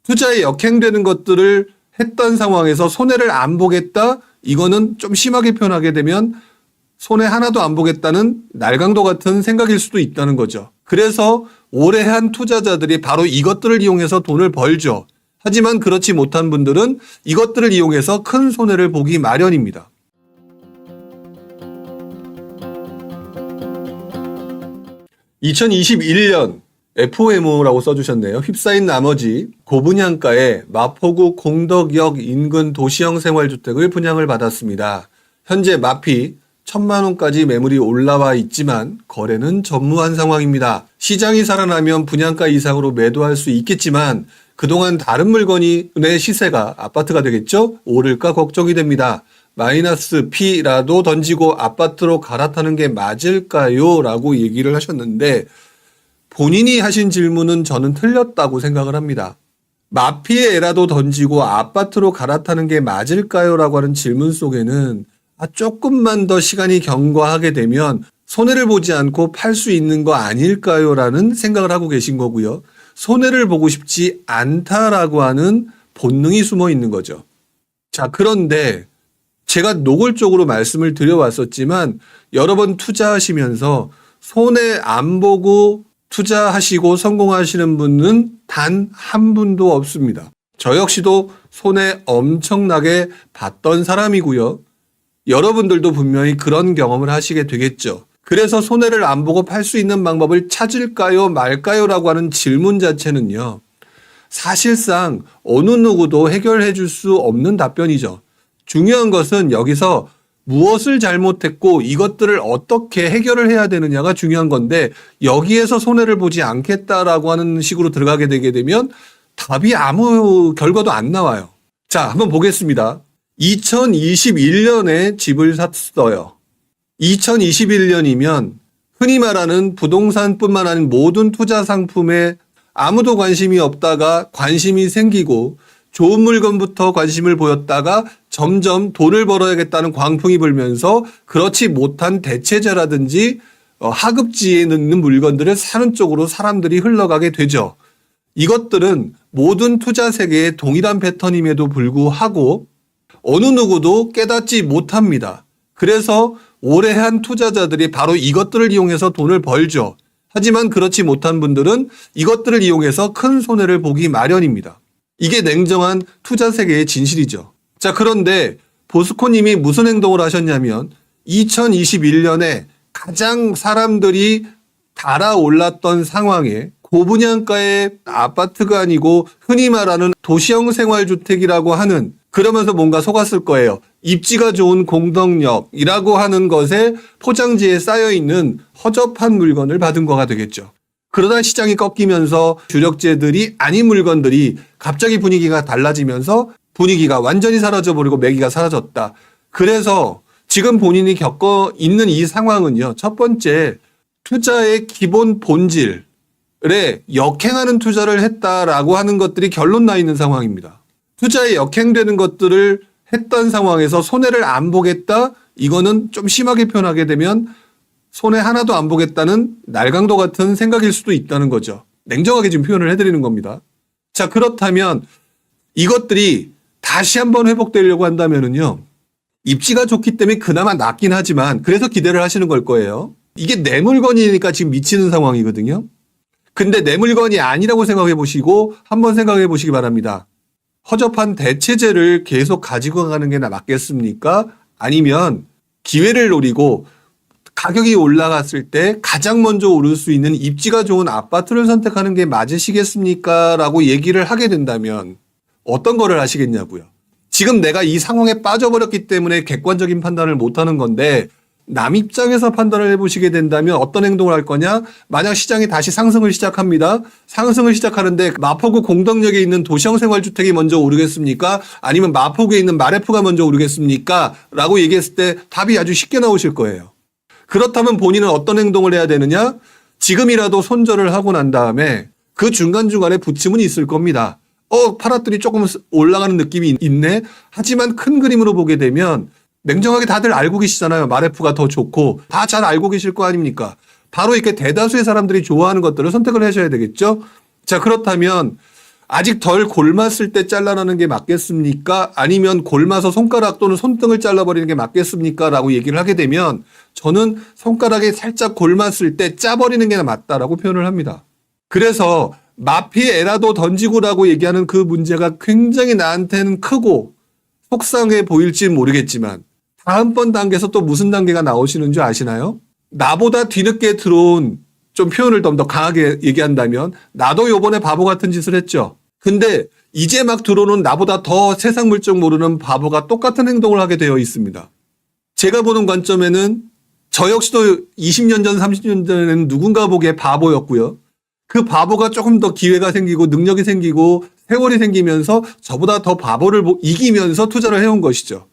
투자에 역행되는 것들을 했던 상황에서 손해를 안 보겠다? 이거는 좀 심하게 표현하게 되면 손해 하나도 안 보겠다는 날강도 같은 생각일 수도 있다는 거죠. 그래서 오래 한 투자자들이 바로 이것들을 이용해서 돈을 벌죠. 하지만 그렇지 못한 분들은 이것들을 이용해서 큰 손해를 보기 마련입니다. (2021년) FOMO라고 써주셨네요. 휩싸인 나머지 고분양가에 마포구 공덕역 인근 도시형 생활주택을 분양을 받았습니다. 현재 마피 1,000만 원까지 매물이 올라와 있지만 거래는 전무한 상황입니다. 시장이 살아나면 분양가 이상으로 매도할 수 있겠지만 그동안 다른 물건의 시세가 아파트가 되겠죠? 오를까 걱정이 됩니다. 마이너스 P라도 던지고 아파트로 갈아타는 게 맞을까요? 라고 얘기를 하셨는데 본인이 하신 질문은 저는 틀렸다고 생각을 합니다. 마피의 애라도 던지고 아파트로 갈아타는 게 맞을까요? 라고 하는 질문 속에는 조금만 더 시간이 경과하게 되면 손해를 보지 않고 팔 수 있는 거 아닐까요? 라는 생각을 하고 계신 거고요. 손해를 보고 싶지 않다라고 하는 본능이 숨어 있는 거죠. 자, 그런데 제가 노골적으로 말씀을 드려왔었지만 여러 번 투자하시면서 손해 안 보고 투자하시고 성공하시는 분은 단 한 분도 없습니다. 저 역시도 손해 엄청나게 봤던 사람이고요. 여러분들도 분명히 그런 경험을 하시게 되겠죠. 그래서 손해를 안 보고 팔 수 있는 방법을 찾을까요 말까요 라고 하는 질문 자체는요. 사실상 어느 누구도 해결해 줄 수 없는 답변이죠. 중요한 것은 여기서 무엇을 잘못했고 이것들을 어떻게 해결을 해야 되느냐가 중요한 건데 여기에서 손해를 보지 않겠다라고 하는 식으로 들어가게 되게 되면 답이 아무 결과도 안 나와요. 자, 한번 보겠습니다. 2021년에 집을 샀어요. 2021년이면 흔히 말하는 부동산뿐만 아닌 모든 투자 상품에 아무도 관심이 없다가 관심이 생기고 좋은 물건부터 관심을 보였다가 점점 돈을 벌어야겠다는 광풍이 불면서 그렇지 못한 대체재라든지 하급지에 있는 물건들을 사는 쪽으로 사람들이 흘러가게 되죠. 이것들은 모든 투자 세계의 동일한 패턴임에도 불구하고 어느 누구도 깨닫지 못합니다. 그래서 오래 한 투자자들이 바로 이것들을 이용해서 돈을 벌죠. 하지만 그렇지 못한 분들은 이것들을 이용해서 큰 손해를 보기 마련입니다. 이게 냉정한 투자 세계의 진실이죠. 자, 그런데 보스코님이 무슨 행동을 하셨냐면 2021년에 가장 사람들이 달아올랐던 상황에 고분양가의 아파트가 아니고 흔히 말하는 도시형 생활주택이라고 하는 그러면서 뭔가 속았을 거예요. 입지가 좋은 공덕역이라고 하는 것에 포장지에 쌓여있는 허접한 물건을 받은 거가 되겠죠. 그러다 시장이 꺾이면서 주력재들이 아닌 물건들이 갑자기 분위기가 달라지면서 분위기가 완전히 사라져버리고 매기가 사라졌다. 그래서 지금 본인이 겪어 있는 이 상황은요. 첫 번째, 투자의 기본 본질에 역행하는 투자를 했다라고 하는 것들이 결론 나 있는 상황입니다. 투자에 역행되는 것들을 했던 상황에서 손해를 안 보겠다? 이거는 좀 심하게 표현하게 되면 손해 하나도 안 보겠다는 날강도 같은 생각일 수도 있다는 거죠. 냉정하게 지금 표현을 해드리는 겁니다. 자, 그렇다면 이것들이 다시 한번 회복되려고 한다면은요. 입지가 좋기 때문에 그나마 낫긴 하지만 그래서 기대를 하시는 걸 거예요. 이게 내 물건이니까 지금 미치는 상황이거든요. 근데 내 물건이 아니라고 생각해 보시고 한번 생각해 보시기 바랍니다. 허접한 대체재를 계속 가지고 가는 게 맞겠습니까? 아니면 기회를 노리고 가격이 올라갔을 때 가장 먼저 오를 수 있는 입지가 좋은 아파트를 선택하는 게 맞으시겠습니까? 라고 얘기를 하게 된다면 어떤 거를 하시겠냐고요. 지금 내가 이 상황에 빠져버렸기 때문에 객관적인 판단을 못하는 건데 남 입장에서 판단을 해보시게 된다면 어떤 행동을 할 거냐? 만약 시장이 다시 상승을 시작합니다. 상승을 시작하는데 마포구 공덕역에 있는 도시형 생활주택이 먼저 오르겠습니까? 아니면 마포구에 있는 마레프가 먼저 오르겠습니까? 라고 얘기했을 때 답이 아주 쉽게 나오실 거예요. 그렇다면 본인은 어떤 행동을 해야 되느냐? 지금이라도 손절을 하고 난 다음에 그 중간중간에 부침은 있을 겁니다. 팔았더니 조금 올라가는 느낌이 있네? 하지만 큰 그림으로 보게 되면 냉정하게 다들 알고 계시잖아요. 마레프가 더 좋고 다 잘 알고 계실 거 아닙니까? 바로 이렇게 대다수의 사람들이 좋아하는 것들을 선택을 하셔야 되겠죠. 자, 그렇다면 아직 덜 골맞을 때 잘라내는 게 맞겠습니까? 아니면 골마서 손가락 또는 손등을 잘라버리는 게 맞겠습니까? 라고 얘기를 하게 되면 저는 손가락에 살짝 골맞을 때 짜버리는 게 맞다라고 표현을 합니다. 그래서 마피에라도 던지고라고 얘기하는 그 문제가 굉장히 나한테는 크고 속상해 보일지는 모르겠지만 다음번 단계에서 또 무슨 단계가 나오시는 줄 아시나요? 나보다 뒤늦게 들어온, 좀 표현을 좀 더 강하게 얘기한다면 나도 요번에 바보 같은 짓을 했죠. 근데 이제 막 들어오는 나보다 더 세상 물정 모르는 바보가 똑같은 행동을 하게 되어 있습니다. 제가 보는 관점에는 저 역시도 20년 전, 30년 전에는 누군가 보기에 바보였고요. 그 바보가 조금 더 기회가 생기고 능력이 생기고 세월이 생기면서 저보다 더 바보를 이기면서 투자를 해온 것이죠.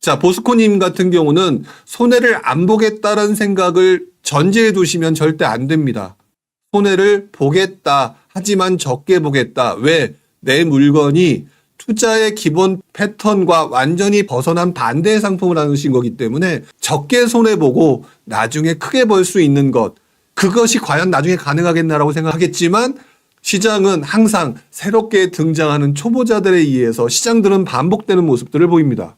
자, 보스코님 같은 경우는 손해를 안 보겠다라는 생각을 전제해 두시면 절대 안 됩니다. 손해를 보겠다. 하지만 적게 보겠다. 왜? 내 물건이 투자의 기본 패턴과 완전히 벗어난 반대의 상품을 하신 거기 때문에 적게 손해보고 나중에 크게 벌 수 있는 것, 그것이 과연 나중에 가능하겠나라고 생각하겠지만 시장은 항상 새롭게 등장하는 초보자들에 의해서 시장들은 반복되는 모습들을 보입니다.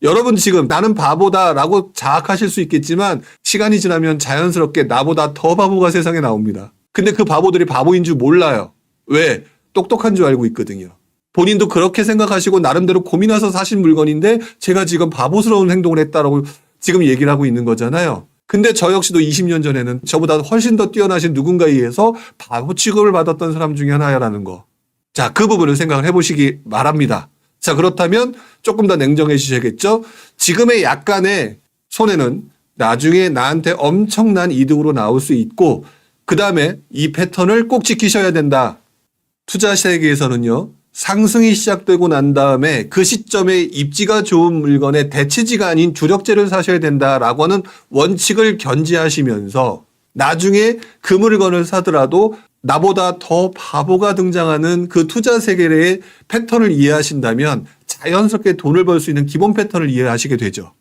여러분 지금 나는 바보다라고 자학하실 수 있겠지만 시간이 지나면 자연스럽게 나보다 더 바보가 세상에 나옵니다. 근데 그 바보들이 바보인 줄 몰라요. 왜? 똑똑한 줄 알고 있거든요. 본인도 그렇게 생각하시고 나름대로 고민해서 사신 물건인데 제가 지금 바보스러운 행동을 했다라고 지금 얘기를 하고 있는 거잖아요. 근데 저 역시도 20년 전에는 저보다 훨씬 더 뛰어나신 누군가에 의해서 바보 취급을 받았던 사람 중에 하나야라는 거. 자, 그 부분을 생각을 해보시기 바랍니다. 자, 그렇다면 조금 더 냉정해 주셔야겠죠? 지금의 약간의 손해는 나중에 나한테 엄청난 이득으로 나올 수 있고 그 다음에 이 패턴을 꼭 지키셔야 된다. 투자 세계에서는요. 상승이 시작되고 난 다음에 그 시점에 입지가 좋은 물건의 대체지가 아닌 주력재를 사셔야 된다라고 하는 원칙을 견지하시면서 나중에 그 물건을 사더라도 나보다 더 바보가 등장하는 그 투자 세계의 패턴을 이해하신다면 자연스럽게 돈을 벌 수 있는 기본 패턴을 이해하시게 되죠.